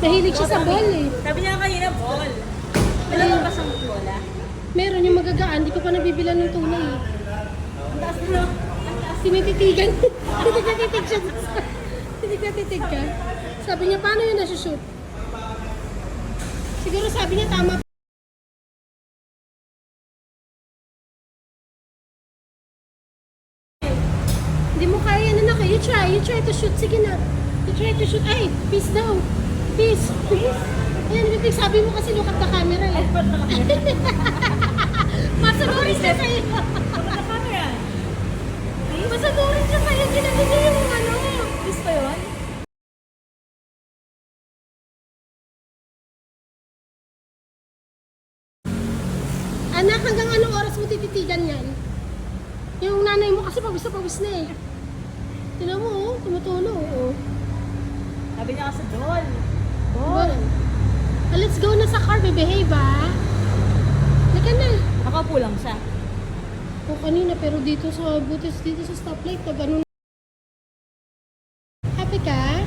Nahilig siya sa ball eh. Sabi niya kanina, ball. Wala ba pasang bola? Meron yung magagaan, di ko pa nabibilan ng tunay eh. Ang taas na. Tinititigan. Titig siya. Titig ka. Sabi niya, paano yun nasushoot? Siguro sabi niya, tama. Hindi mo kaya na naka. You try to shoot. Sige na. You try to shoot. Ay, peace daw. Peace. Ayan, ibig sabi mo kasi look at the camera eh. Masanurin siya sa'yo. Paano yan? Masanurin siya sa'yo. Ginagin niya yung ano. Please pa yun? Anak, hanggang anong oras mo tititigan yan? Yung nanay mo kasi pawis na eh. Tinan mo, oh, tumutulo. Oh. Sabi niya kasi, ball. Ball. Let's go na sa car, behave ha. Halika na. Nakaupo lang siya. O kanina, pero dito sa butis, dito sa stoplight, na ganun. Happy ka?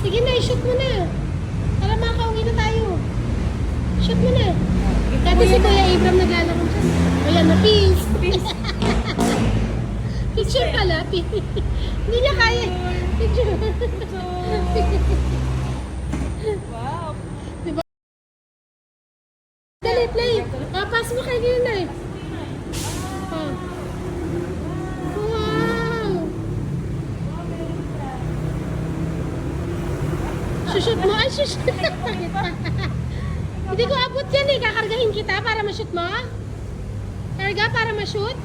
Sige na, i-shoot mo na. Para makauwi na tayo. Shoot mo na. Dati si Kuya Abram naglalaro siya. Ayan na, peace. Picture pala. Hindi niya kaya. Picture. Wow. Diba? Dali, play. Pass mo kay Gina eh. Ah. Wow. Shoot mo. Ay, shoot. Hindi ko abot yan eh. Kakargahin kita para ma-shoot mo. Karga para ma-shoot.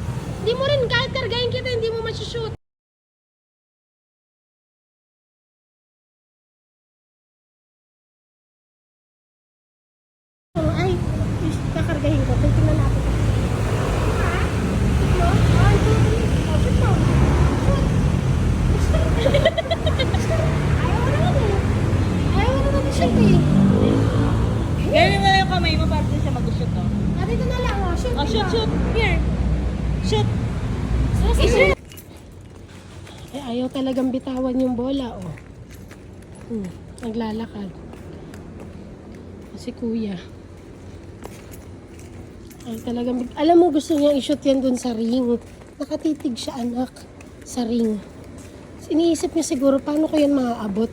Hindi mo rin kahit kargahin kita, hindi mo ma-shoot. Ay, kakargahin ko. Tingnan natin. Shoot mo? Ay, shoot mo. Ayaw mo naman i-shoot eh. Gawin mo na yung kamay mo para siya mag-shoot, oh. Ah, dito na lang, oh. Shoot. Oh, shoot. Here. Shoot. Shoot. Eh, ayaw talagang bitawan yung bola, oh. Naglalakad. Si Kuya. Ay, talagang... Alam mo, gusto niya i-shoot yan dun sa ring. Nakatitig siya, anak, sa ring. Iniisip niya siguro, paano ko yan maaabot?